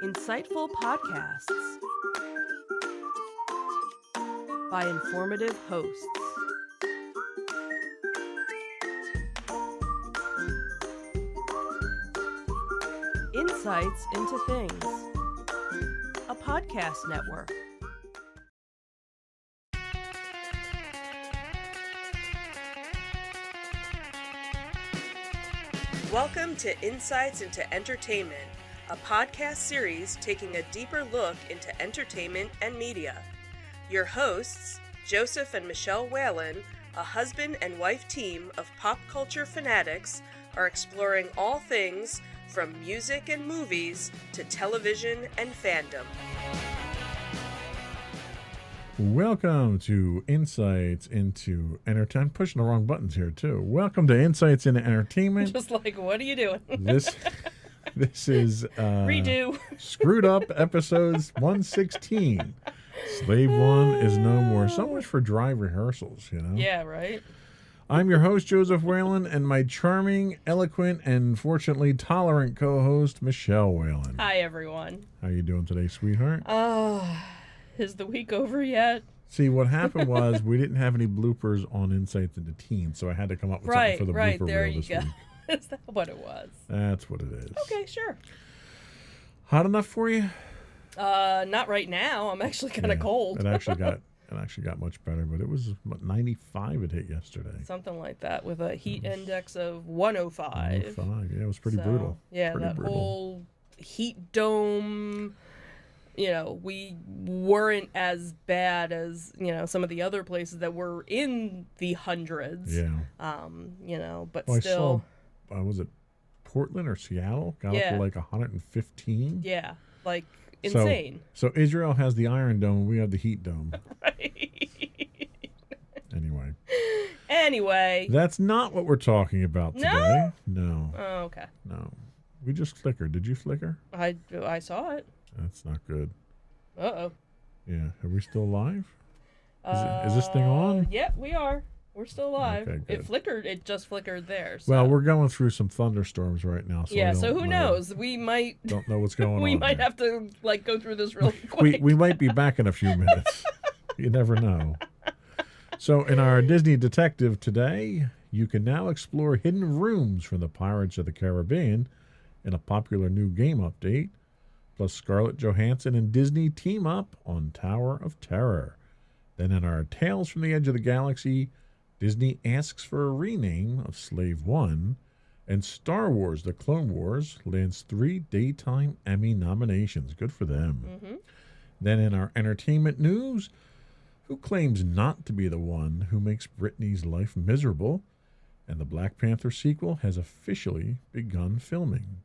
Insightful podcasts by informative hosts. Insights into Things, a podcast network. Welcome to Insights into Entertainment, a podcast series taking a deeper look into entertainment and media. Your hosts, Joseph and Michelle Whalen, a husband and wife team of pop culture fanatics, are exploring all things from music and movies to television and fandom. Welcome to Insights into Entertainment. I'm pushing the wrong buttons here, too. Welcome to Insights into Entertainment. Just like, what are you doing? This is Redo. Screwed Up episodes 116. Slave One is no more. So much for dry rehearsals, you know? Yeah, right? I'm your host, Joseph Whalen, and my charming, eloquent, and fortunately tolerant co-host, Michelle Whalen. Hi, everyone. How you doing today, sweetheart? Is the week over yet? See, what happened was we didn't have any bloopers on Insights into Teens, so I had to come up with something for the blooper there reel you this go. week. Is that what it was? That's what it is. Okay, sure. Hot enough for you? Not right now. I'm actually kind of cold. It actually got much better, but it was 95 it hit yesterday. Something like that with a heat index of 105. 105. Yeah, it was pretty brutal. Yeah, pretty that brutal. whole heat dome. You know, we weren't as bad as, some of the other places that were in the hundreds. Yeah. But Well, still. I saw, was it Portland or Seattle? Got up to like 115. Yeah, like insane. So Israel has the Iron Dome, we have the Heat Dome. Right. Anyway. That's not what we're talking about today. No. Oh, okay. No. We just flickered. Did you flicker? I saw it. That's not good. Uh-oh. Yeah. Are we still live? Is this thing on? Yep, we are. We're still live. Okay, good. It flickered. It just flickered there. So. Well, we're going through some thunderstorms right now. So who knows? We might... Don't know what's going on. We might have to, go through this really quick. We might be back in a few minutes. You never know. So in our Disney Detective today, you can now explore hidden rooms from the Pirates of the Caribbean in a popular new game update. Plus Scarlett Johansson and Disney team up on Tower of Terror. Then in our Tales from the Edge of the Galaxy, Disney asks for a rename of Slave One, and Star Wars: The Clone Wars lands 3 Daytime Emmy nominations. Good for them. Mm-hmm. Then in our entertainment news, who claims not to be the one who makes Britney's life miserable? And the Black Panther sequel has officially begun filming.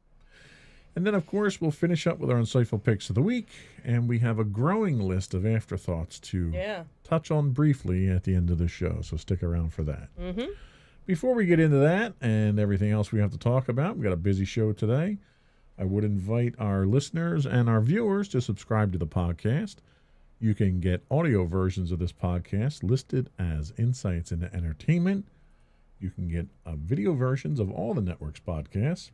And then, of course, we'll finish up with our insightful picks of the week, and we have a growing list of afterthoughts to touch on briefly at the end of the show, so stick around for that. Mm-hmm. Before we get into that and everything else we have to talk about, we've got a busy show today. I would invite our listeners and our viewers to subscribe to the podcast. You can get audio versions of this podcast listed as Insights into Entertainment. You can get video versions of all the network's podcasts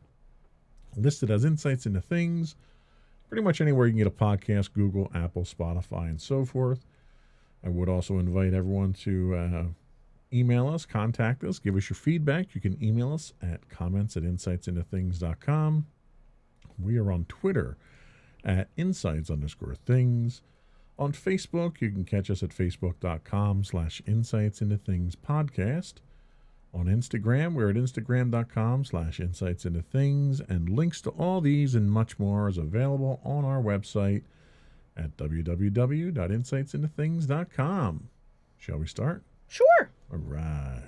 listed as Insights into Things. Pretty much anywhere you can get a podcast, Google, Apple, Spotify, and so forth. I would also invite everyone to email us, contact us, give us your feedback. You can email us at comments@insightsintothings.com. We are on Twitter at insights_things. On Facebook, you can catch us at facebook.com/insightsintothingspodcast. On Instagram, we're at instagram.com/insightsintothings, and links to all these and much more is available on our website at www.insightsintothings.com. Shall we start? Sure. All right.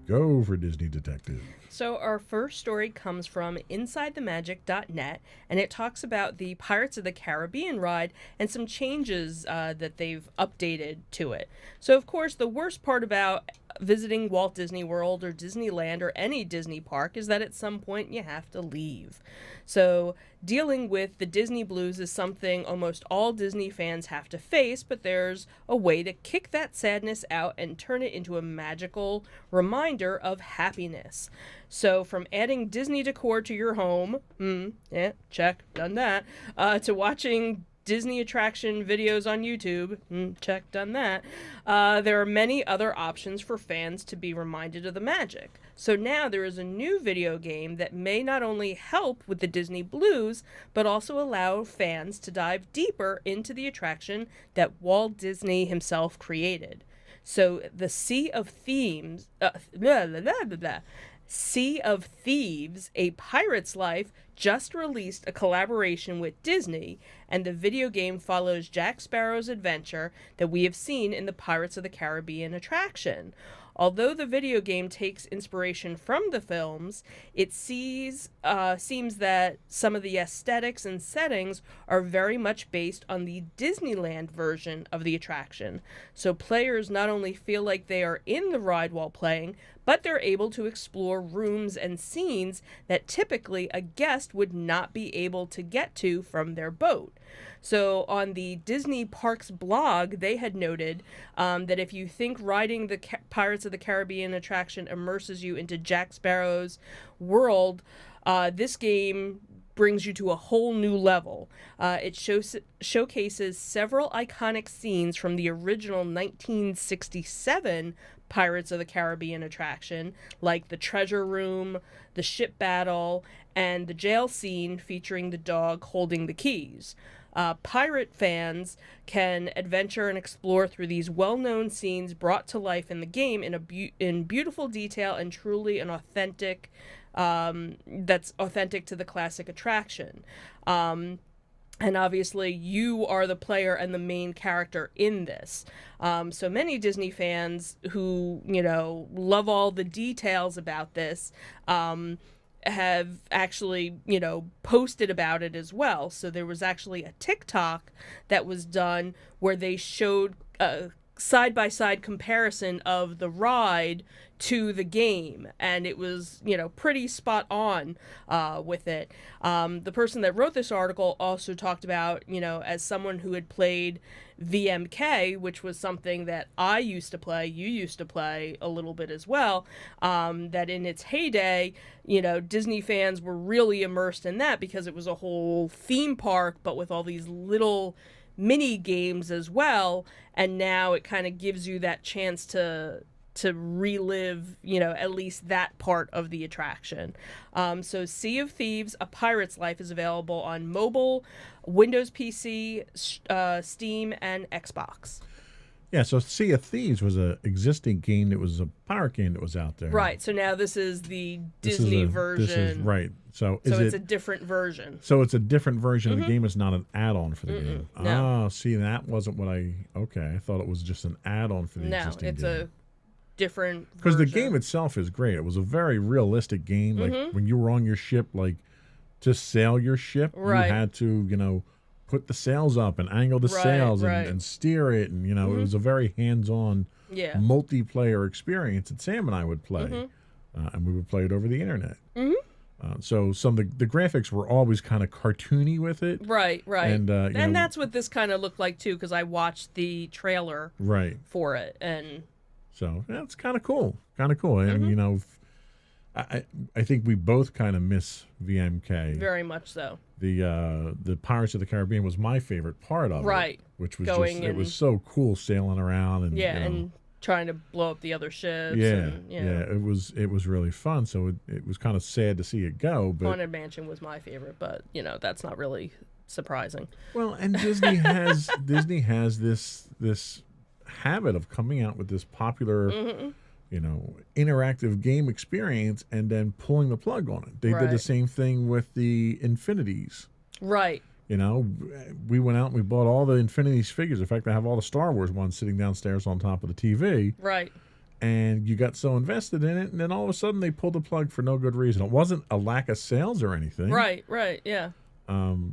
Go for Disney Detective. So our first story comes from InsideTheMagic.net, and it talks about the Pirates of the Caribbean ride and some changes that they've updated to it. So, of course, the worst part about visiting Walt Disney World or Disneyland or any Disney park is that at some point you have to leave. So dealing with the Disney blues is something almost all Disney fans have to face, but there's a way to kick that sadness out and turn it into a magical reminder of happiness. So from adding Disney decor to your home, check, done that, to watching Disney attraction videos on YouTube, check, done that. There are many other options for fans to be reminded of the magic. So now there is a new video game that may not only help with the Disney blues, but also allow fans to dive deeper into the attraction that Walt Disney himself created. So the Sea of Thieves, Sea of Thieves, A Pirate's Life, just released a collaboration with Disney, and the video game follows Jack Sparrow's adventure that we have seen in the Pirates of the Caribbean attraction. Although the video game takes inspiration from the films, it seems that some of the aesthetics and settings are very much based on the Disneyland version of the attraction. So players not only feel like they are in the ride while playing, but they're able to explore rooms and scenes that typically a guest would not be able to get to from their boat. So on the Disney Parks blog, they had noted that if you think riding the Pirates of the Caribbean attraction immerses you into Jack Sparrow's world, this game brings you to a whole new level. It showcases several iconic scenes from the original 1967 Pirates of the Caribbean attraction, like the treasure room, the ship battle, and the jail scene featuring the dog holding the keys. Pirate fans can adventure and explore through these well-known scenes brought to life in the game in beautiful detail and truly an authentic, that's authentic to the classic attraction. And obviously, you are the player and the main character in this. So many Disney fans who, love all the details about this, have actually, posted about it as well. So there was actually a TikTok that was done where they showed a side-by-side comparison of the ride to the game, and it was, pretty spot on with it. The person that wrote this article also talked about, as someone who had played VMK, which was something that I used to play, you used to play a little bit as well, that in its heyday, Disney fans were really immersed in that because it was a whole theme park, but with all these little mini games as well, and now it kind of gives you that chance to relive, at least that part of the attraction. So Sea of Thieves, A Pirate's Life is available on mobile, Windows PC, Steam, and Xbox. Yeah, so Sea of Thieves was an existing game that was a pirate game that was out there. Right, so now this is the Disney version. This is, right. So it's a different version. So it's a different version of the game. It's not an add-on for the game. No. Oh, see, that wasn't what I thought it was just an add-on for the existing game. No, it's a different version. Because the game itself is great. It was a very realistic game. Like when you were on your ship, like to sail your ship, you had to, put the sails up and angle the sails and steer it. And, it was a very hands-on multiplayer experience that Sam and I would play. And we would play it over the internet. So some of the graphics were always kind of cartoony with it. Right. And that's what this kind of looked like, too, because I watched the trailer for it. And so that's kind of cool. And, I think we both kind of miss VMK. Very much so. The Pirates of the Caribbean was my favorite part of it. Which was it was so cool sailing around and and trying to blow up the other ships. It was really fun. So it was kind of sad to see it go. But Haunted Mansion was my favorite, but that's not really surprising. Well, and Disney has this habit of coming out with this popular interactive game experience and then pulling the plug on it. They did the same thing with the Infinities. Right. We went out and we bought all the Infinities figures. In fact, I have all the Star Wars ones sitting downstairs on top of the TV. Right. And you got so invested in it, and then all of a sudden they pulled the plug for no good reason. It wasn't a lack of sales or anything. Right, yeah.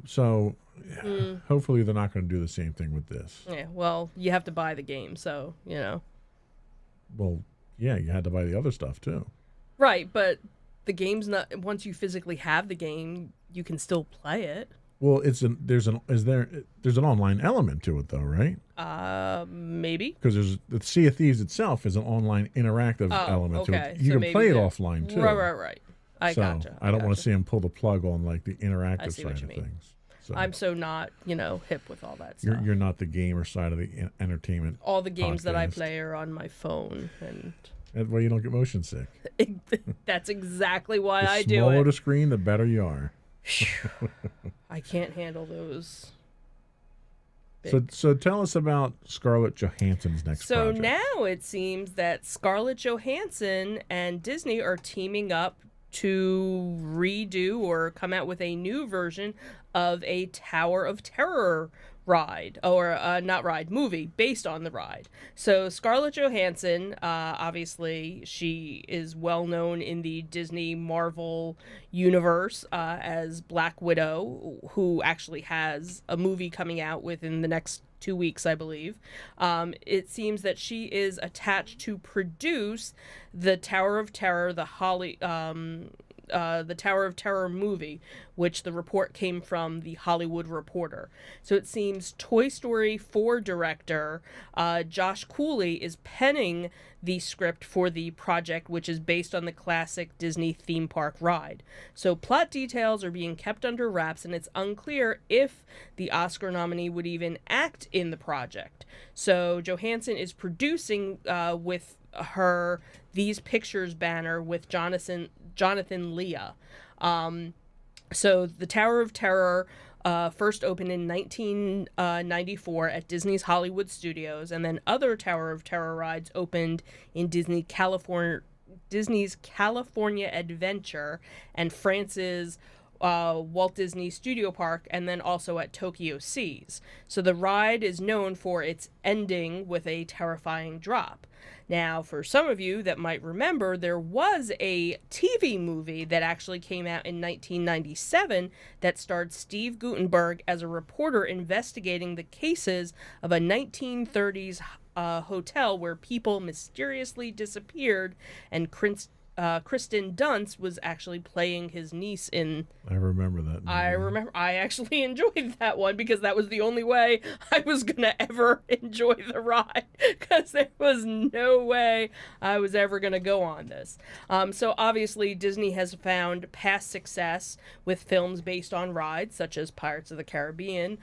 So hopefully they're not going to do the same thing with this. Yeah, well, you have to buy the game, so, Well, Yeah, you had to buy the other stuff too. Right, but the game's not. Once you physically have the game, you can still play it. Well, there's an online element to it though, right? Maybe. Because the Sea of Thieves itself is an online interactive element to okay. it. You So can play it maybe offline too. Right. I So gotcha. I don't want to see him pull the plug on like the I interactive see what side you of mean. things. So I'm so not, hip with all that stuff. you're not the gamer side of the entertainment. All the games that I podcast. play are on my phone, and That way you don't get motion sick. that's exactly why The I do smaller it. the screen, the better you are. I can't handle those. So tell us about Scarlett Johansson's next So project. now it seems that Scarlett Johansson and Disney are teaming up to redo or come out with a new version of a Tower of Terror ride, or movie based on the ride. So Scarlett Johansson, obviously she is well known in the Disney Marvel universe as Black Widow, who actually has a movie coming out within the next 2 weeks, I believe. It seems that she is attached to produce the Tower of Terror, the Tower of Terror movie, which the report came from the Hollywood Reporter. So it seems Toy Story 4 director Josh Cooley is penning the script for the project, which is based on the classic Disney theme park ride. So plot details are being kept under wraps, and it's unclear if the Oscar nominee would even act in the project. So Johansson is producing with her These Pictures banner with Jonathan Leah. So the Tower of Terror first opened in 1994 at Disney's Hollywood Studios, and then other Tower of Terror rides opened in Disney's California Adventure and France's Walt Disney Studio Park, and then also at Tokyo Seas. So the ride is known for its ending with a terrifying drop. Now, for some of you that might remember, there was a TV movie that actually came out in 1997 that starred Steve Guttenberg as a reporter investigating the cases of a 1930s hotel where people mysteriously disappeared, and Kristen Dunst was actually playing his niece in. I remember that movie. I actually enjoyed that one because that was the only way I was gonna ever enjoy the ride, because there was no way I was ever gonna go on this. So obviously Disney has found past success with films based on rides, such as Pirates of the Caribbean,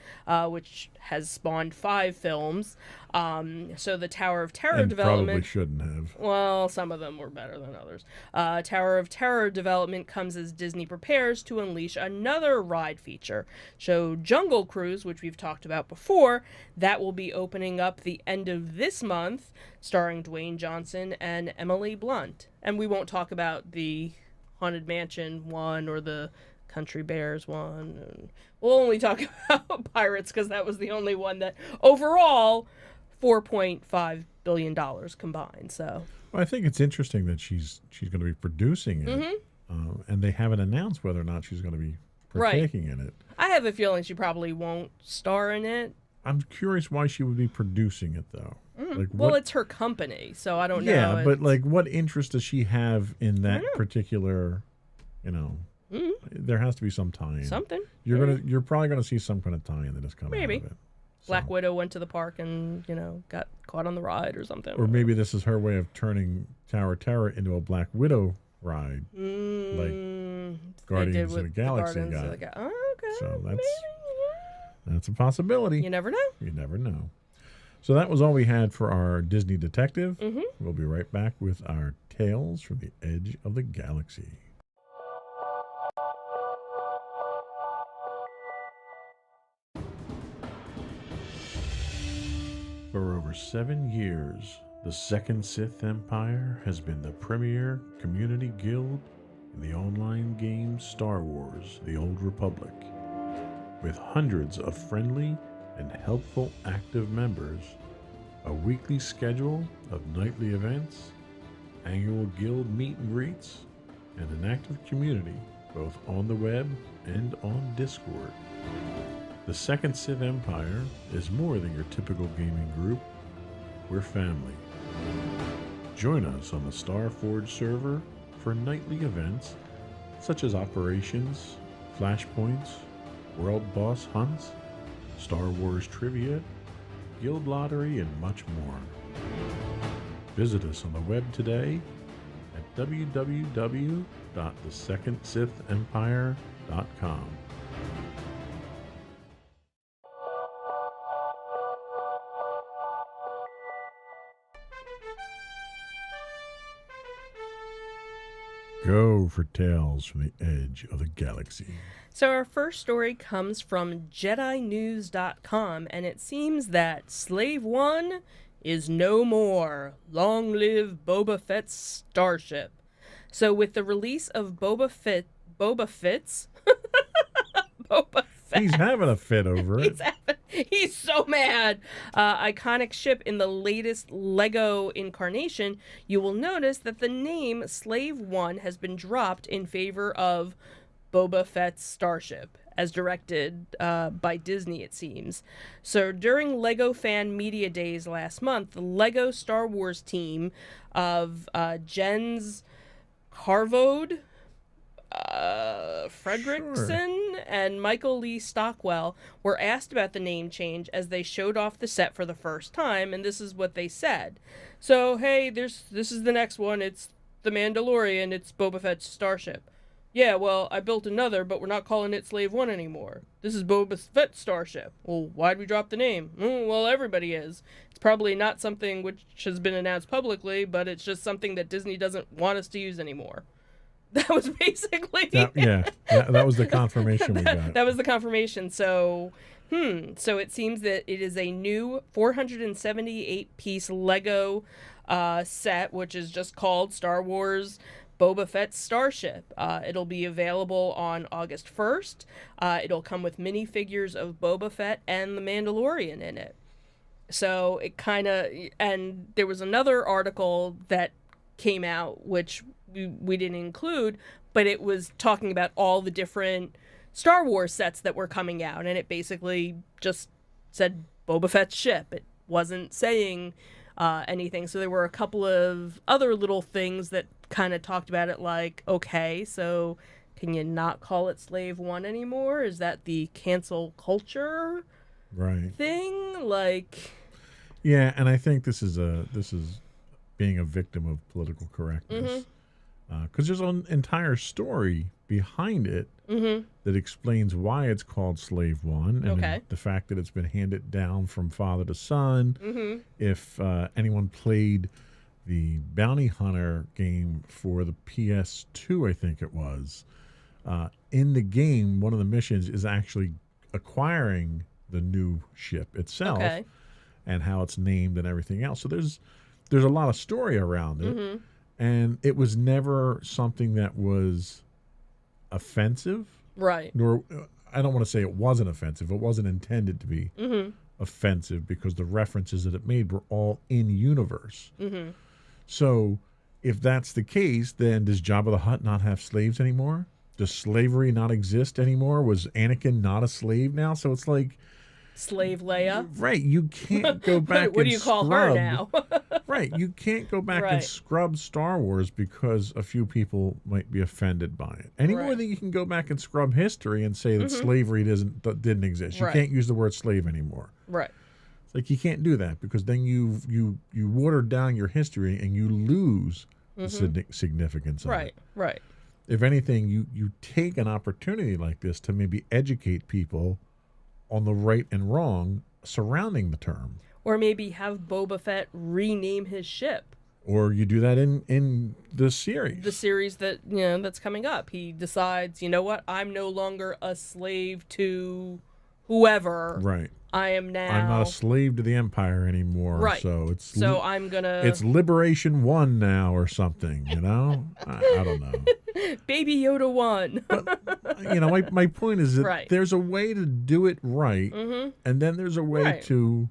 which has spawned 5 films. So the Tower of Terror And development probably shouldn't have. Well, some of them were better than others. Tower of Terror development comes as Disney prepares to unleash another ride feature. So Jungle Cruise, which we've talked about before, that will be opening up the end of this month, starring Dwayne Johnson and Emily Blunt. And we won't talk about the Haunted Mansion one or the Country Bears one. We'll only talk about Pirates because that was the only one that overall $4.5 billion combined. So Well, I think it's interesting that she's going to be producing it, and they haven't announced whether or not she's going to be partaking in it. I have a feeling she probably won't star in it. I'm curious why she would be producing it though. Like, Well, what, it's her company, so I don't know. yeah, but It's- like, what interest does she have in that particular? There has to be some tie-in. something. You're probably gonna see some kind of tie-in that is coming Maybe. out of it. Black Widow went to the park and got caught on the ride or something. Or maybe this is her way of turning Tower of Terror into a Black Widow ride, like They Guardians did of with the Galaxy Guardians of got. the Oh, okay. So maybe, that's a possibility. You never know. You never know. So that was all we had for our Disney Detective. We'll be right back with our Tales from the Edge of the Galaxy. For over 7 years, the Second Sith Empire has been the premier community guild in the online game Star Wars: The Old Republic. With hundreds of friendly and helpful active members, a weekly schedule of nightly events, annual guild meet and greets, and an active community both on the web and on Discord. The Second Sith Empire is more than your typical gaming group. We're family. Join us on the Starforge server for nightly events such as operations, flashpoints, world boss hunts, Star Wars trivia, guild lottery, and much more. Visit us on the web today at www.thesecondsithempire.com. Go for tales from the edge of the galaxy. So our first story comes from JediNews.com, and it seems that Slave One is no more. Long live Boba Fett's starship. So with the release of Boba Fett's Boba Fett. He's having a fit over it. He's so mad. Iconic ship in the latest Lego incarnation, you will notice that the name Slave One has been dropped in favor of Boba Fett's starship, as directed by Disney, it seems. So during LEGO Fan Media Days last month, the LEGO Star Wars team of Jens Carvode, Fredrickson, and Michael Lee Stockwell were asked about the name change as they showed off the set for the first time, and this is what they said. So, hey, this is the next one. It's The Mandalorian. It's Boba Fett's starship. Yeah, well, I built another, but we're not calling it Slave One anymore. This is Boba Fett's starship. Well, why'd we drop the name? Well, everybody is. It's probably not something which has been announced publicly, but it's just something that Disney doesn't want us to use anymore. That was basically... That was the confirmation we got. That was the confirmation. So it seems that it is a new 478-piece Lego set, which is just called Star Wars Boba Fett's Starship. It'll be available on August 1st. It'll come with minifigures of Boba Fett and the Mandalorian in it. So it kind of... And there was another article that came out, which we didn't include, but it was talking about all the different Star Wars sets that were coming out, and it basically just said Boba Fett's ship. It wasn't saying anything. So there were a couple of other little things that kind of talked about it, like, okay, so can you not call it Slave One anymore? Is that the cancel culture thing? Like, yeah, and I think this is being a victim of political correctness. Because there's an entire story behind it that explains why it's called Slave One, and the fact that it's been handed down from father to son. If anyone played the Bounty Hunter game for the PS2, I think it was, in the game, one of the missions is actually acquiring the new ship itself and how it's named and everything else. So there's a lot of story around it. And it was never something that was offensive. Right. Nor, I don't want to say it wasn't offensive. It wasn't intended to be offensive because the references that it made were all in universe. So if that's the case, then does Jabba the Hutt not have slaves anymore? Does slavery not exist anymore? Was Anakin not a slave now? So it's like... Slave Leia. Right. You can't go back what do you call her now? Right. You can't go back and scrub Star Wars because a few people might be offended by it. Any more than you can go back and scrub history and say that slavery didn't exist. You can't use the word slave anymore. Right. It's like you can't do that because then you water down your history and you lose the significance of it. Right. If anything, you take an opportunity like this to maybe educate people on the right and wrong surrounding the term. Or maybe have Boba Fett rename his ship. Or you do that in the series. The series that, that's coming up. He decides, you know what, I'm no longer a slave to whoever. Right. I'm not a slave to the Empire anymore. Right. So I'm gonna... It's Liberation 1 now or something, I don't know. Baby Yoda 1. But, my point is that there's a way to do it right, and then there's a way to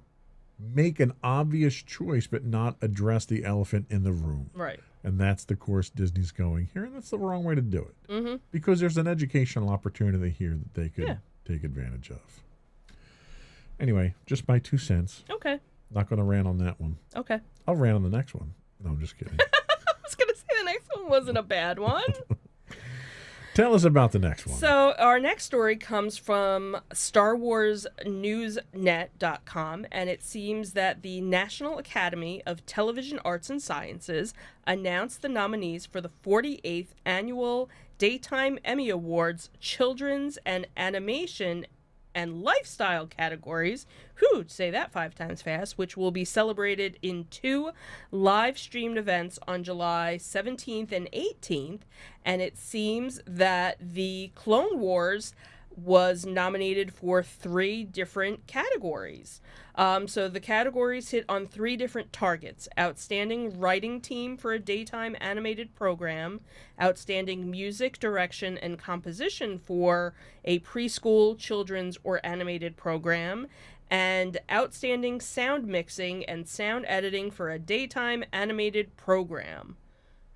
make an obvious choice but not address the elephant in the room. Right. And that's the course Disney's going here, and that's the wrong way to do it. Because there's an educational opportunity here that they could take advantage of. Anyway, just my 2 cents. Okay. Not going to rant on that one. Okay. I'll rant on the next one. No, I'm just kidding. I was going to say the next one wasn't a bad one. Tell us about the next one. So our next story comes from StarWarsNewsNet.com, and it seems that the National Academy of Television Arts and Sciences announced the nominees for the 48th Annual Daytime Emmy Awards Children's and Animation and Lifestyle categories. Say that 5 times fast, which will be celebrated in 2 live-streamed events on July 17th and 18th. And it seems that the Clone Wars was nominated for 3 different categories. So the categories hit on 3 different targets: Outstanding Writing Team for a Daytime Animated Program, Outstanding Music Direction and Composition for a Preschool, Children's, or Animated Program, and Outstanding Sound Mixing and Sound Editing for a Daytime Animated Program.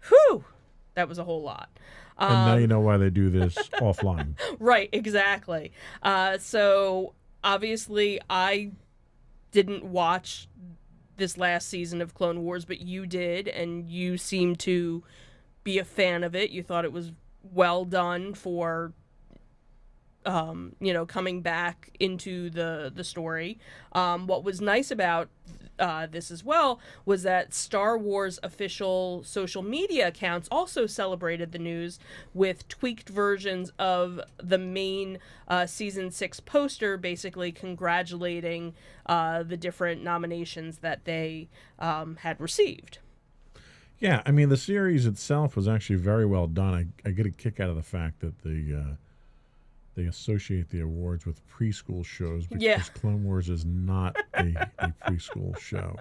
Whew! That was a whole lot. And now you know why they do this offline. Right, exactly. So obviously I didn't watch this last season of Clone Wars, but you did, and you seem to be a fan of it. You thought it was well done for coming back into the story. What was nice about this as well was that Star Wars official social media accounts also celebrated the news with tweaked versions of the main season 6 poster, basically congratulating the different nominations that they had received. Yeah, I mean, the series itself was actually very well done. I get a kick out of the fact that they associate the awards with preschool shows because Clone Wars is not a preschool show.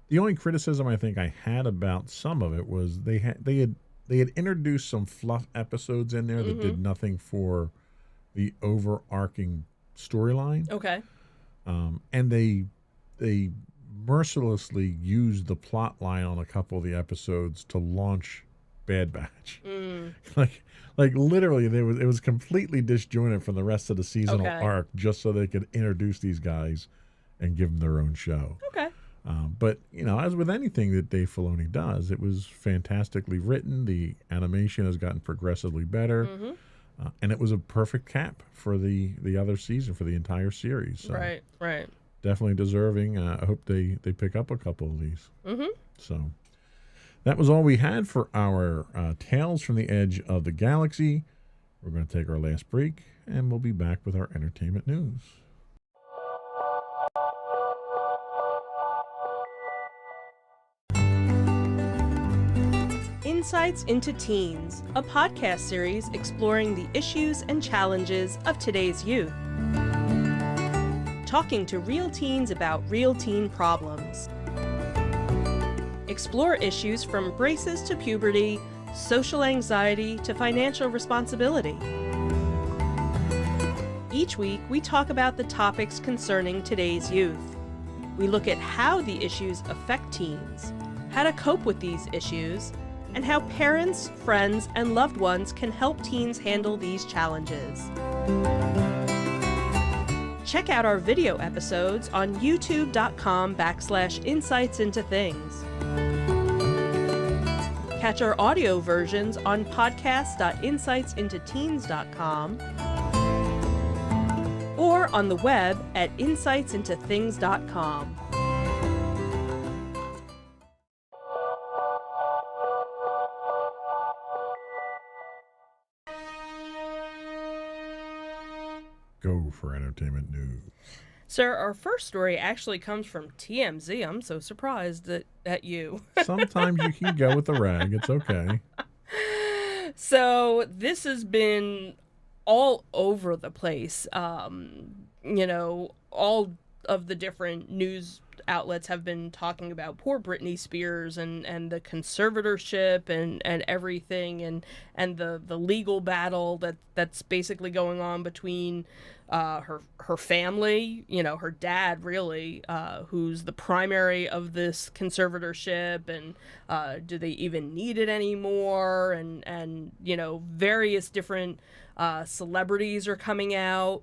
The only criticism I think I had about some of it was they had introduced some fluff episodes in there that did nothing for the overarching storyline. Okay. And they mercilessly used the plot line on a couple of the episodes to launch Bad Batch. Like literally, it was completely disjointed from the rest of the seasonal arc, just so they could introduce these guys and give them their own show. Okay. But as with anything that Dave Filoni does, it was fantastically written. The animation has gotten progressively better, and it was a perfect cap for the other season, for the entire series. So right. Definitely deserving. I hope they pick up a couple of these. So. That was all we had for our Tales from the Edge of the Galaxy. We're going to take our last break, and we'll be back with our entertainment news. Insights into Teens, a podcast series exploring the issues and challenges of today's youth. Talking to real teens about real teen problems. Explore issues from braces to puberty, social anxiety to financial responsibility. Each week, we talk about the topics concerning today's youth. We look at how the issues affect teens, how to cope with these issues, and how parents, friends, and loved ones can help teens handle these challenges. Check out our video episodes on youtube.com/insightsintothings. Catch our audio versions on podcast.insightsintoteens.com or on the web at insightsintothings.com. Go for entertainment news. Sir, our first story actually comes from TMZ. I'm so surprised at you. Sometimes you can go with the rag. It's okay. So this has been all over the place. All of the different news outlets have been talking about poor Britney Spears and the conservatorship and everything and the legal battle that's basically going on between her family, her dad really, who's the primary of this conservatorship, and do they even need it anymore, and various different celebrities are coming out.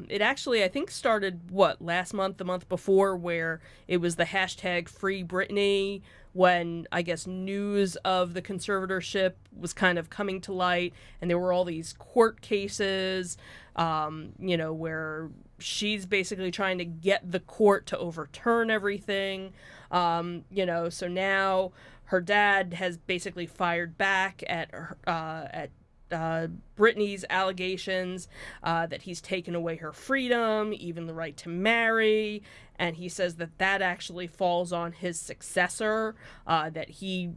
It actually, I think, started last month, the month before, where where it was the hashtag Free Britney when I guess news of the conservatorship was kind of coming to light, and there were all these court cases, where she's basically trying to get the court to overturn everything. So now her dad has basically fired back at Britney's allegations that he's taken away her freedom, even the right to marry, and he says that actually falls on his successor, that he,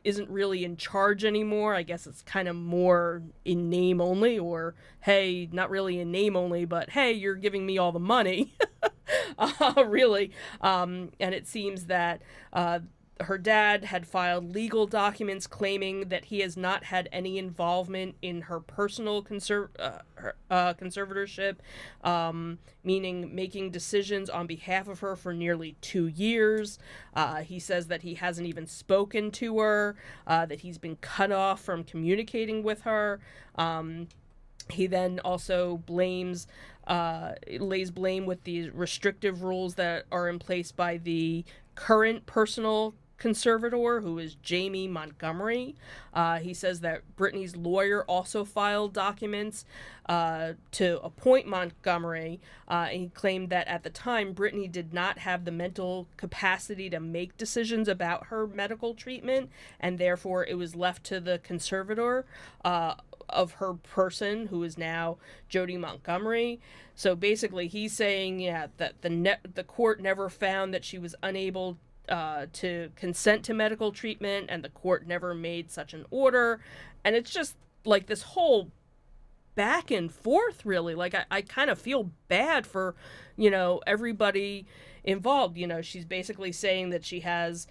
isn't really in charge anymore. I guess it's kind of more in name only, or, hey, not really in name only, but, hey, you're giving me all the money, really. And it seems that her dad had filed legal documents claiming that he has not had any involvement in her personal conservatorship, meaning making decisions on behalf of her for nearly 2 years. He says that he hasn't even spoken to her, that he's been cut off from communicating with her. He then also lays blame with the restrictive rules that are in place by the current personal conservator, who is Jamie Montgomery. He says that Britney's lawyer also filed documents to appoint Montgomery, and he claimed that at the time Britney did not have the mental capacity to make decisions about her medical treatment, and therefore it was left to the conservator of her person, who is now Jody Montgomery. So basically he's saying, that the court never found that she was unable to consent to medical treatment, and the court never made such an order. And it's just like this whole back and forth, really. Like, I kind of feel bad for, everybody involved. She's basically saying that she has,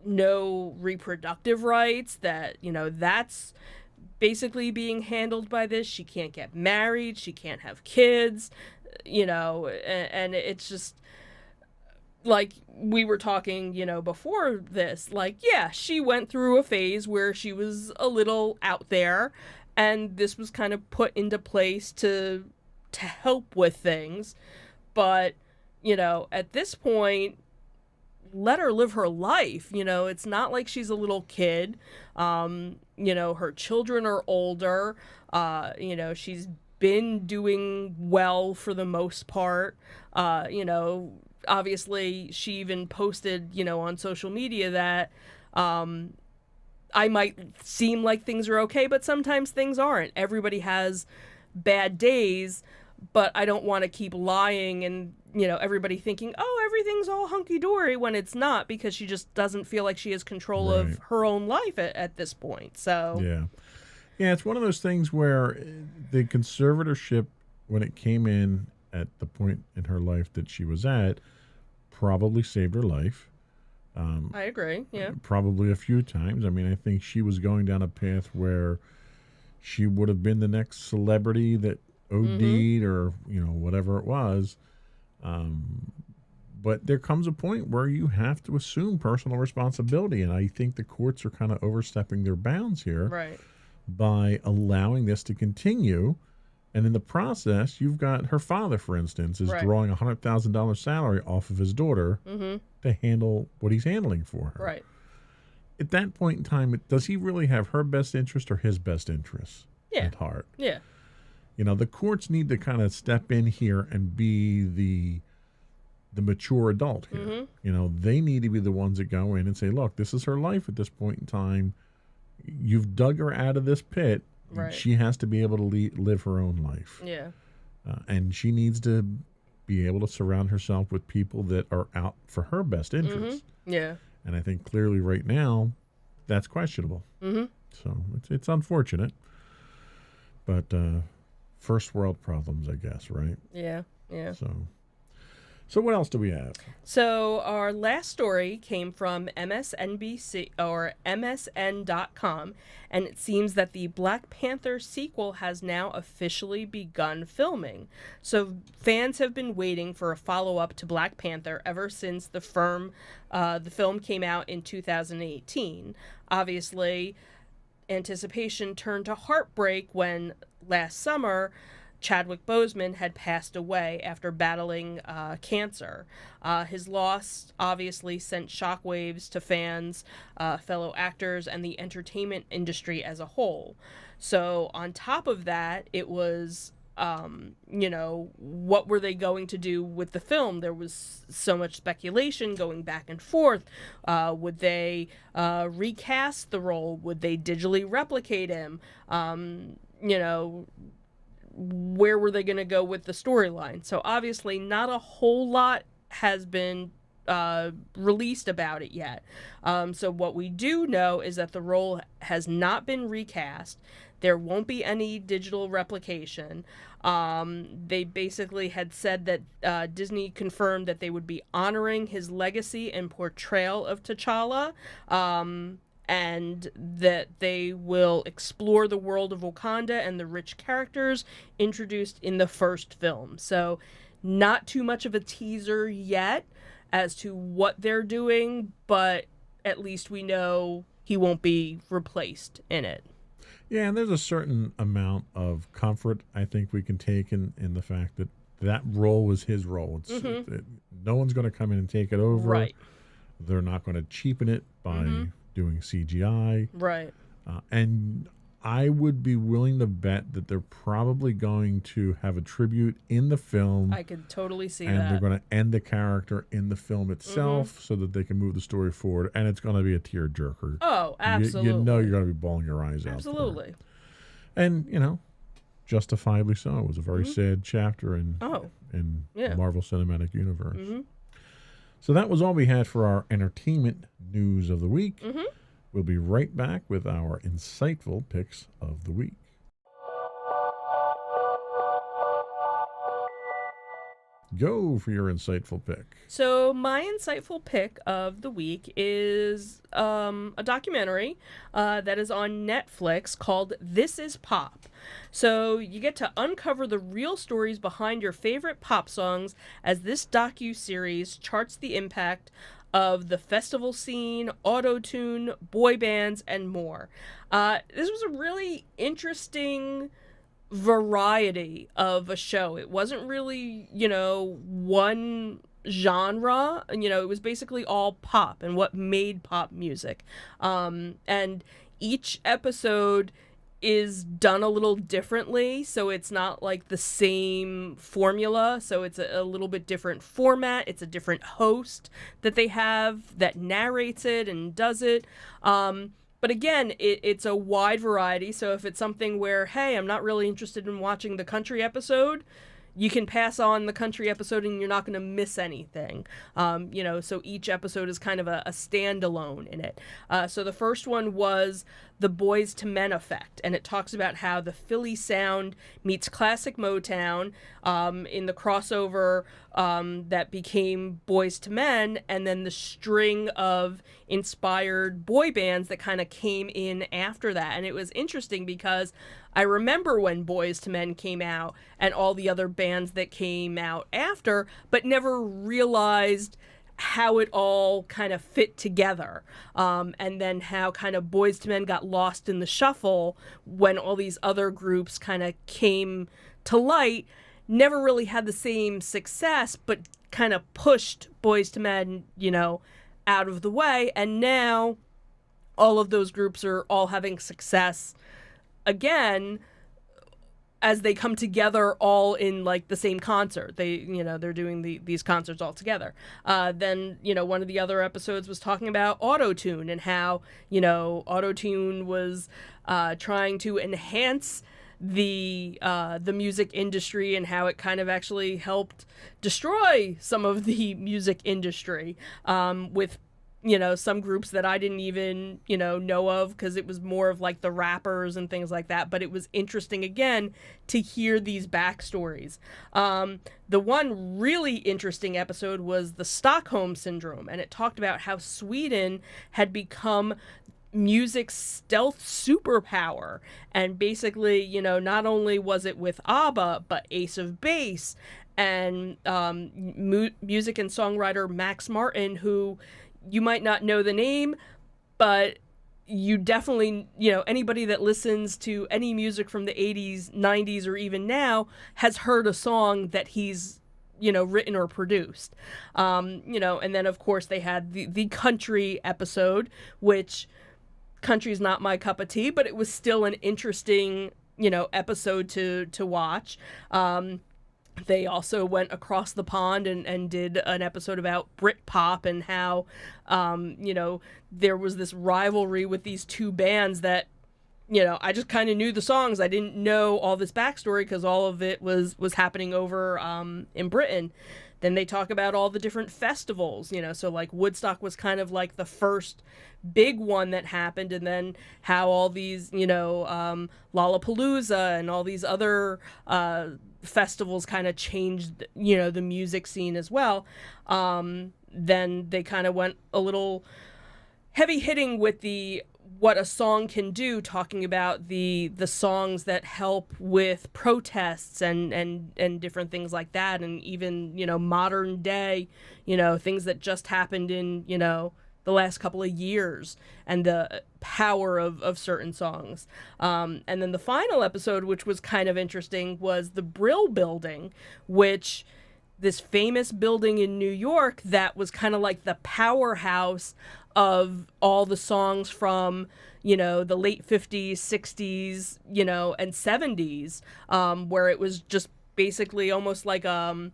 no reproductive rights, that, that's basically being handled by this. She can't get married, she can't have kids, and it's just, like we were talking, before this, like, yeah, she went through a phase where she was a little out there, and this was kind of put into place to help with things. But, at this point, let her live her life. It's not like she's a little kid. Her children are older. She's been doing well for the most part. Obviously, she even posted, on social media that I might seem like things are okay, but sometimes things aren't. Everybody has bad days, but I don't want to keep lying and, everybody thinking, oh, everything's all hunky-dory, when it's not, because she just doesn't feel like she has control of her own life at this point. So yeah, it's one of those things where the conservatorship, when it came in at the point in her life that she was at, probably saved her life. I agree, yeah. Probably a few times. I mean, I think she was going down a path where she would have been the next celebrity that OD'd or, whatever it was. But there comes a point where you have to assume personal responsibility, and I think the courts are kind of overstepping their bounds here by allowing this to continue. And in the process, you've got her father, for instance, is drawing a $100,000 salary off of his daughter to handle what he's handling for her. Right. At that point in time, does he really have her best interest or his best interest at heart? Yeah. The courts need to kind of step in here and be the mature adult here. They need to be the ones that go in and say, look, this is her life at this point in time. You've dug her out of this pit. Right. She has to be able to live her own life. Yeah. And she needs to be able to surround herself with people that are out for her best interest. Yeah. And I think clearly right now, that's questionable. So it's unfortunate. But first world problems, I guess, right? Yeah. Yeah. So what else do we have? So our last story came from MSNBC or MSN.com, and it seems that the Black Panther sequel has now officially begun filming. So fans have been waiting for a follow-up to Black Panther ever since the film came out in 2018. Obviously, anticipation turned to heartbreak when last summer Chadwick Boseman had passed away after battling cancer. His loss obviously sent shockwaves to fans, fellow actors, and the entertainment industry as a whole. So on top of that, it was, what were they going to do with the film? There was so much speculation going back and forth. Would they recast the role? Would they digitally replicate him? Where were they going to go with the storyline? So obviously not a whole lot has been released about it yet. So what we do know is that the role has not been recast. There won't be any digital replication. They basically had said that Disney confirmed that they would be honoring his legacy and portrayal of T'Challa, and that they will explore the world of Wakanda and the rich characters introduced in the first film. So not too much of a teaser yet as to what they're doing, but at least we know he won't be replaced in it. Yeah, and there's a certain amount of comfort I think we can take in the fact that that role was his role. No one's going to come in and take it over. Right. They're not going to cheapen it by doing CGI. Right. And I would be willing to bet that they're probably going to have a tribute in the film. I could totally see and that. They're going to end the character in the film itself so that they can move the story forward. And it's going to be a tearjerker. Oh, absolutely. You know you're going to be bawling your eyes out. Absolutely. And, justifiably so. It was a very sad chapter in Marvel Cinematic Universe. So that was all we had for our entertainment news of the week. We'll be right back with our insightful picks of the week. Go for your insightful pick. So my insightful pick of the week is a documentary that is on Netflix called This Is Pop. So you get to uncover the real stories behind your favorite pop songs as this docu-series charts the impact of the festival scene, auto-tune, boy bands, and more. This was a really interesting variety of a show. It wasn't really, one genre. It was basically all pop and what made pop music. And each episode is done a little differently, so it's not like the same formula. So it's a little bit different format. It's a different host that they have that narrates it and does it. But again, it's a wide variety. So if it's something where, hey, I'm not really interested in watching the country episode, you can pass on the country episode and you're not going to miss anything. So each episode is kind of a standalone in it. So the first one was the Boyz II Men Effect, and it talks about how the Philly sound meets classic Motown in the crossover that became Boyz II Men, and then the string of inspired boy bands that kind of came in after that. And it was interesting because I remember when Boyz II Men came out and all the other bands that came out after, but never realized how it all kind of fit together. And then how kind of Boyz II Men got lost in the shuffle when all these other groups kind of came to light, never really had the same success, but kind of pushed Boyz II Men, out of the way. And now all of those groups are all having success again as they come together all in like the same concert. They're doing these concerts all together. Then one of the other episodes was talking about auto-tune and how auto-tune was trying to enhance the music industry and how it kind of actually helped destroy some of the music industry with some groups that I didn't even, know of, because it was more of like the rappers and things like that. But it was interesting, again, to hear these backstories. The one really interesting episode was the Stockholm Syndrome, and it talked about how Sweden had become music's stealth superpower. And basically, not only was it with ABBA, but Ace of Base and music and songwriter Max Martin, who you might not know the name, but you definitely, anybody that listens to any music from the 80s, 90s, or even now has heard a song that he's, written or produced. And then, of course, they had the country episode, which country's not my cup of tea, but it was still an interesting, episode to watch. They also went across the pond and did an episode about Britpop and how, there was this rivalry with these two bands that, I just kind of knew the songs. I didn't know all this backstory because all of it was happening over in Britain. Then they talk about all the different festivals, so like Woodstock was kind of like the first big one that happened, and then how all these, Lollapalooza and all these other festivals kind of changed, the music scene as well. Then they kind of went a little heavy hitting with what a song can do, talking about the songs that help with protests and different things like that, and even modern day things that just happened in the last couple of years, and the power of certain songs. And then the final episode, which was kind of interesting, was the Brill Building, which this famous building in New York that was kind of like the powerhouse of all the songs from, the late 50s, 60s, and 70s, where it was just basically almost like a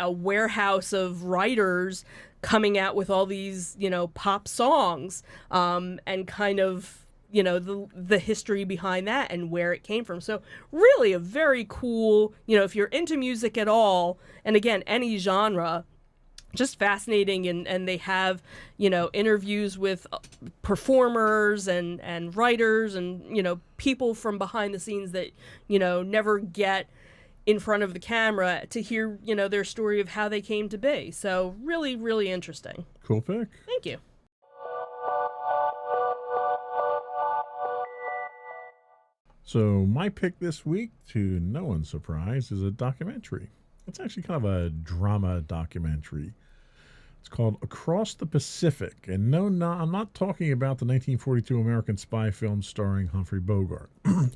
warehouse of writers coming out with all these, pop songs, and kind of, the history behind that and where it came from. So really a very cool, if you're into music at all, and again, any genre, just fascinating. And they have, interviews with performers and writers and, people from behind the scenes that, never get in front of the camera to hear, their story of how they came to be. So really, really interesting. Cool pick. Thank you. So my pick this week, to no one's surprise, is a documentary. It's actually kind of a drama documentary. It's called Across the Pacific. And I'm not talking about the 1942 American spy film starring Humphrey Bogart.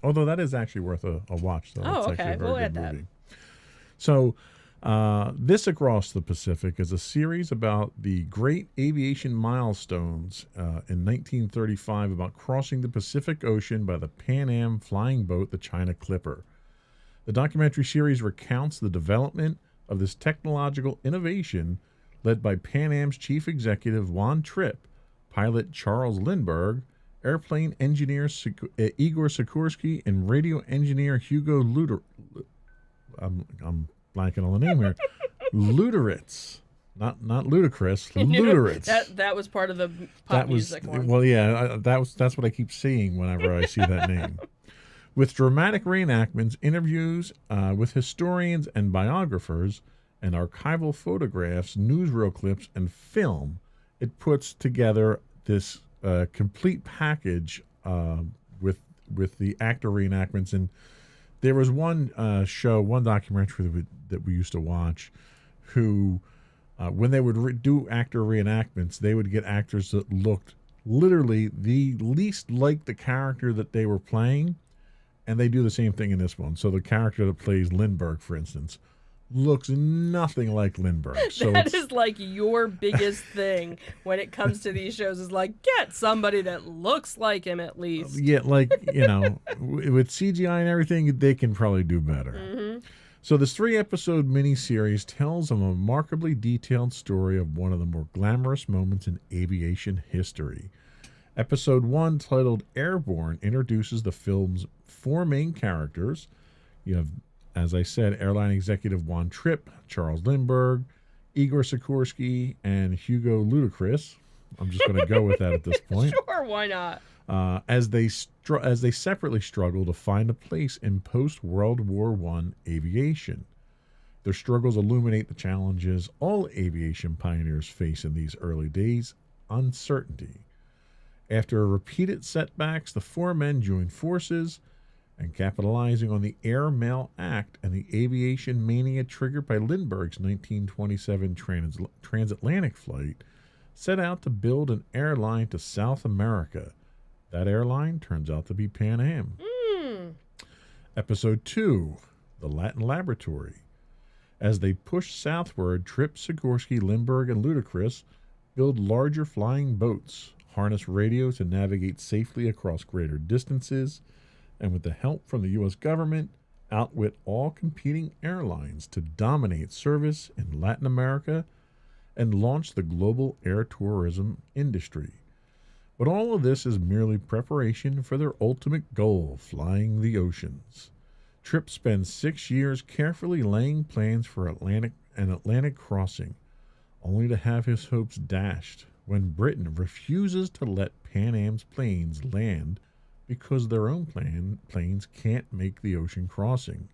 Although that is actually worth a watch, though. Oh, it's okay. actually a very We'll good add that. movie. So this Across the Pacific is a series about the great aviation milestones in 1935 about crossing the Pacific Ocean by the Pan Am flying boat, the China Clipper. The documentary series recounts the development of this technological innovation led by Pan Am's chief executive Juan Trippe, pilot Charles Lindbergh, airplane engineer Igor Sikorsky, and radio engineer Hugo I'm blanking on the name here. Luderitz. Not ludicrous, Luderitz. That was part of the pop music one. Well, yeah, that's what I keep seeing whenever I see that name. With dramatic reenactments, interviews with historians and biographers, and archival photographs, newsreel clips, and film, it puts together this complete package with the actor reenactments. And there was one documentary that we used to watch, who when they would do actor reenactments, they would get actors that looked literally the least like the character that they were playing, and they do the same thing in this one. So the character that plays Lindbergh, for instance, looks nothing like Lindbergh. So that is like your biggest thing when it comes to these shows, is like, get somebody that looks like him at least. Yeah, like, with CGI and everything, they can probably do better. Mm-hmm. So this 3-episode miniseries tells a remarkably detailed story of one of the more glamorous moments in aviation history. Episode 1, titled Airborne, introduces the film's 4 main characters. You have, as I said, airline executive Juan Trippe, Charles Lindbergh, Igor Sikorsky, and Hugo Ludacris. I'm just going to go with that at this point. Sure, why not? As they separately struggle to find a place in post-World War I aviation. Their struggles illuminate the challenges all aviation pioneers face in these early days: uncertainty. After repeated setbacks, the 4 men join forces, and capitalizing on the Air Mail Act and the aviation mania triggered by Lindbergh's 1927 transatlantic flight, set out to build an airline to South America. That airline turns out to be Pan Am. Episode 2, The Latin Laboratory. As they push southward, Trip, Sikorsky, Lindbergh, and Ludacris build larger flying boats, harness radio to navigate safely across greater distances, and with the help from the U.S. government, outwit all competing airlines to dominate service in Latin America and launch the global air tourism industry. But all of this is merely preparation for their ultimate goal, flying the oceans. Trip spends 6 years carefully laying plans for an Atlantic crossing, only to have his hopes dashed when Britain refuses to let Pan Am's planes land because their own planes can't make the ocean crossing.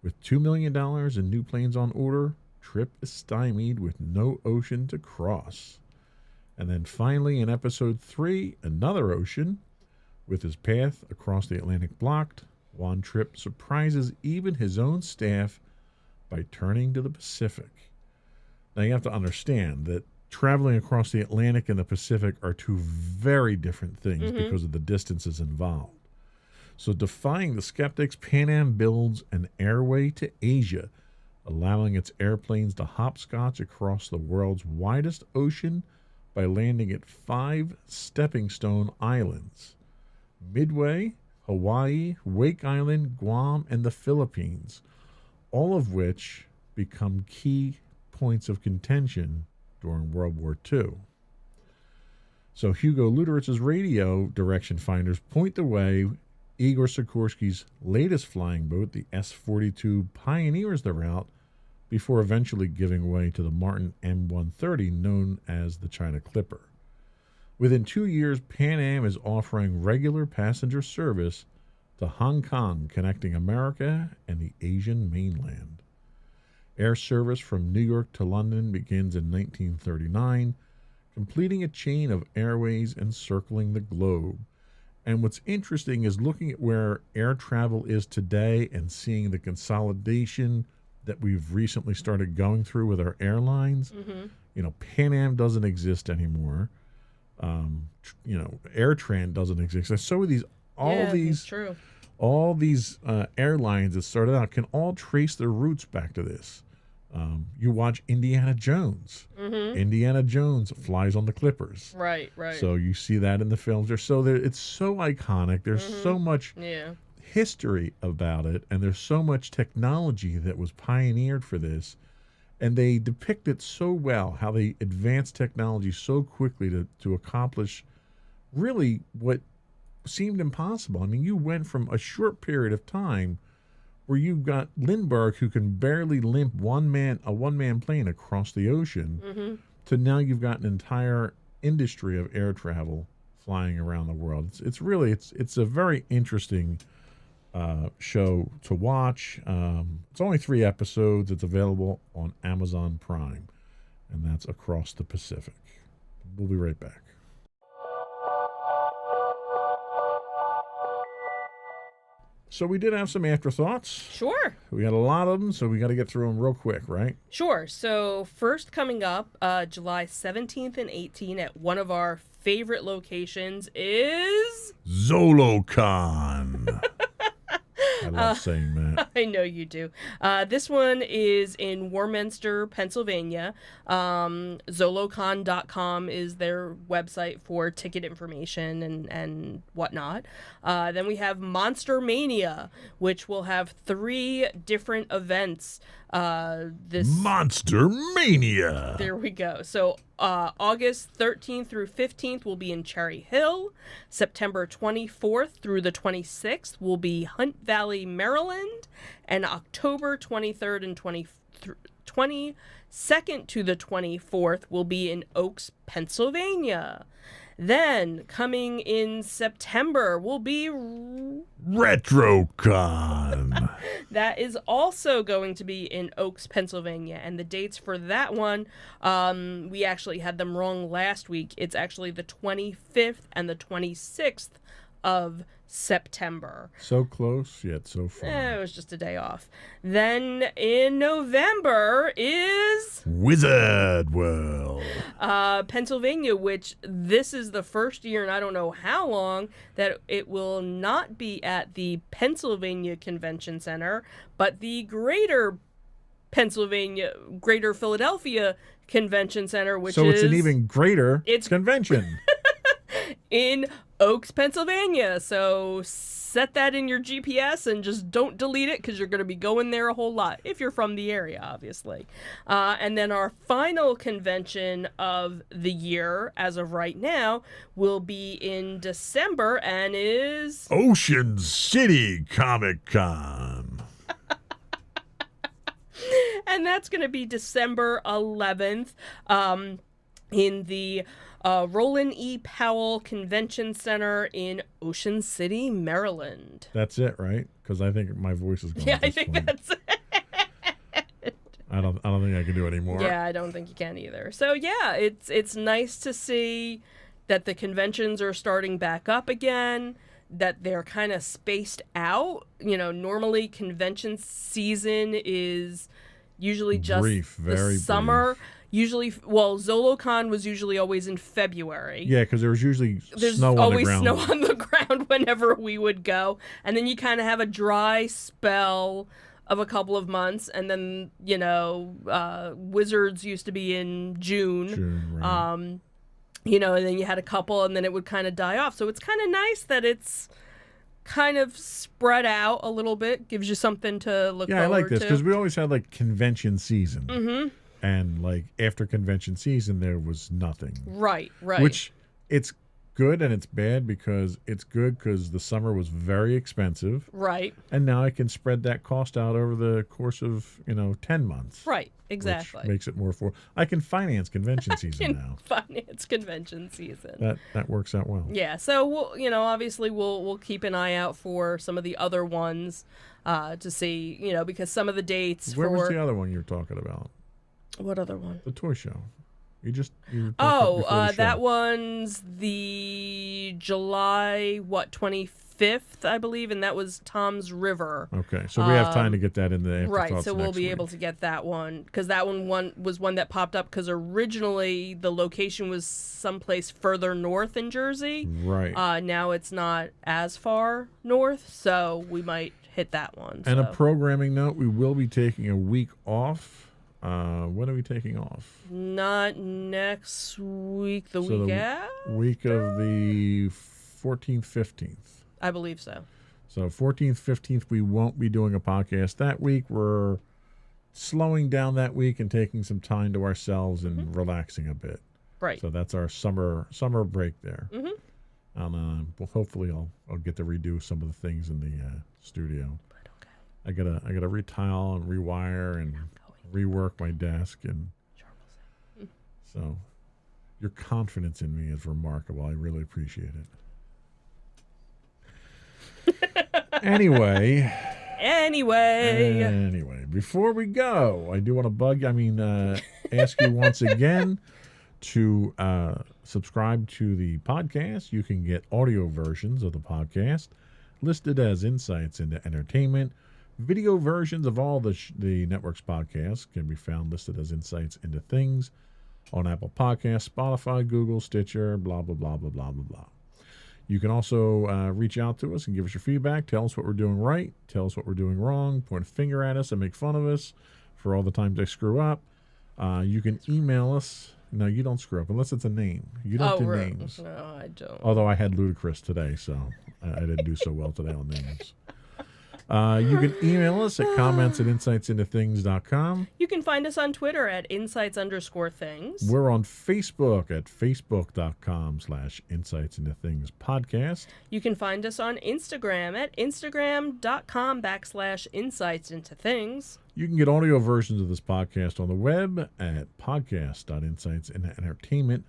With $2 million in new planes on order, Trip is stymied with no ocean to cross. And then finally in episode 3, Another Ocean, with his path across the Atlantic blocked, Juan Trippe surprises even his own staff by turning to the Pacific. Now you have to understand that traveling across the Atlantic and the Pacific are two very different things because of the distances involved. So defying the skeptics, Pan Am builds an airway to Asia, allowing its airplanes to hopscotch across the world's widest ocean by landing at 5 stepping stone islands: Midway, Hawaii, Wake Island, Guam, and the Philippines, all of which become key points of contention during World War II. So Hugo Luderitz's radio direction finders point the way. Igor Sikorsky's latest flying boat, the S-42, pioneers the route before eventually giving way to the Martin M130, known as the China Clipper. Within 2 years, Pan Am is offering regular passenger service to Hong Kong, connecting America and the Asian mainland. Air service from New York to London begins in 1939, completing a chain of airways encircling the globe. And what's interesting is looking at where air travel is today and seeing the consolidation that we've recently started going through with our airlines. You know, Pan Am doesn't exist anymore. AirTran doesn't exist. And so are all these airlines that started out can all trace their roots back to this. You watch Indiana Jones. Indiana Jones flies on the Clippers. Right. So you see that in the films. It's so iconic. There's so much history about it, and there's so much technology that was pioneered for this. And they depict it so well, how they advanced technology so quickly to accomplish really what seemed impossible. I mean, you went from a short period of time where you've got Lindbergh, who can barely limp a one-man plane across the ocean, to now you've got an entire industry of air travel flying around the world. It's a very interesting show to watch. It's only 3 episodes. It's available on Amazon Prime, and that's Across the Pacific. We'll be right back. So we did have some afterthoughts. Sure. We had a lot of them, so we got to get through them real quick, right? Sure. So first coming up, July 17th and 18th at one of our favorite locations is... ZoloCon. I love saying that. I know you do. This one is in Warminster, Pennsylvania. Zolocon.com is their website for ticket information and whatnot. Then we have Monster Mania, which will have 3 different events. Monster Mania. There we go. So August 13th through 15th will be in Cherry Hill. September 24th through the 26th will be Hunt Valley, Maryland. And October 23rd and 22nd to the 24th will be in Oaks, Pennsylvania. Then, coming in September, will be RetroCon. That is also going to be in Oaks, Pennsylvania. And the dates for that one, we actually had them wrong last week. It's actually the 25th and the 26th of September. So close, yet so far. It was just a day off. Then in November is Wizard World. Pennsylvania, which this is the first year, and I don't know how long, that it will not be at the Pennsylvania Convention Center, but the Greater Philadelphia Convention Center, which So is... it's an even greater convention. in Oaks, Pennsylvania. So set that in your GPS and just don't delete it because you're going to be going there a whole lot if you're from the area, obviously. And then our final convention of the year, as of right now, will be in December and is... Ocean City Comic Con. And that's going to be December 11th in the Roland E. Powell Convention Center in Ocean City, Maryland. That's it, right? Because I think my voice is going. Yeah, I think that's it. I don't think I can do any more. Yeah, I don't think you can either. So yeah, it's nice to see that the conventions are starting back up again, that they're kind of spaced out. You know, normally convention season is usually just brief, very the summer. brief. Usually, well, ZoloCon was usually always in February. Yeah, because there was usually There's snow on the always ground. snow on the ground whenever we would go. And then you kind of have a dry spell of a couple of months. And then, you know, Wizards used to be in June. Right. You know, and then you had a couple and then it would kind of die off. So it's kind of nice that it's kind of spread out a little bit. Gives you something to look forward to. Yeah, I like this because we always had like convention season. Mm-hmm. And like after convention season, there was nothing. Right. Which it's good and it's bad because it's good because the summer was very expensive. Right. And now I can spread that cost out over the course of, 10 months. Right. Exactly. Which makes it more affordable. I can finance convention season now. Finance convention season. That works out well. Yeah. So we'll, obviously we'll keep an eye out for some of the other ones to see, because some of the dates Where was the other one you were talking about? What other one? The toy show. You were talking Oh, before the show. that one's the July 25th, I believe, and that was Tom's River. Okay, so we have time to get that in the Right, afterthoughts so we'll next be week. able to get that one because that one was one that popped up because originally the location was someplace further north in Jersey. Right. Now it's not as far north, so we might hit that one. And so. a programming note: we will be taking a week off. When are we taking off? Not next week, the So week the after? Week of the 14th, 15th. I believe so. So 14th, 15th, we won't be doing a podcast that week. We're slowing down that week and taking some time to ourselves and relaxing a bit. Right. So that's our summer break there. Mm-hmm. And well, hopefully I'll get to redo some of the things in the studio. But okay. I gotta retile and rewire and rework my desk, and so your confidence in me is remarkable. I really appreciate it. Anyway, before we go, I do want to ask you once again to subscribe to the podcast. You can get audio versions of the podcast listed as Insights into Entertainment. Video versions of all the network's podcasts can be found listed as Insights into Things on Apple Podcasts, Spotify, Google, Stitcher, blah, blah, blah, blah, blah, blah, blah. You can also reach out to us and give us your feedback. Tell us what we're doing right. Tell us what we're doing wrong. Point a finger at us and make fun of us for all the times I screw up. You can email us. No, you don't screw up unless it's a name. You don't do names. No, I don't. Although I had Ludacris today, so I didn't do so well today on names. You can email us at comments@insightsintothings.com. You can find us on Twitter at insights_things. We're on Facebook at facebook.com/insightsintothingspodcast. You can find us on Instagram at instagram.com/insightsintothings. You can get audio versions of this podcast on the web at podcast.insightsintoentertainment.com.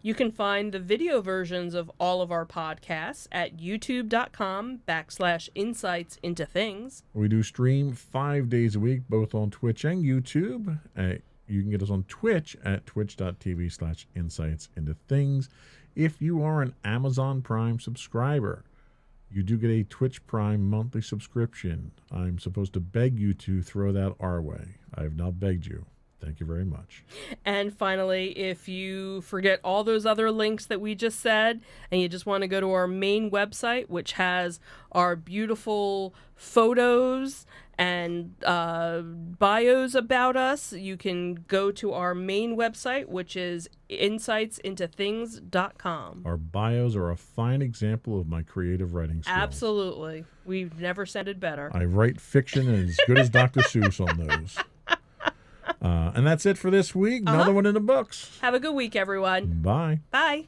You can find the video versions of all of our podcasts at youtube.com/insightsintothings. We do stream 5 days a week, both on Twitch and YouTube. You can get us on Twitch at twitch.tv/insightsintothings. If you are an Amazon Prime subscriber, you do get a Twitch Prime monthly subscription. I'm supposed to beg you to throw that our way. I have now begged you. Thank you very much. And finally, if you forget all those other links that we just said, and you just want to go to our main website, which has our beautiful photos and bios about us, you can go to our main website, which is insightsintothings.com. Our bios are a fine example of my creative writing skills. Absolutely. We've never said it better. I write fiction as good as Dr. Seuss on those. And that's it for this week. Another one in the books. Have a good week, everyone. Bye. Bye.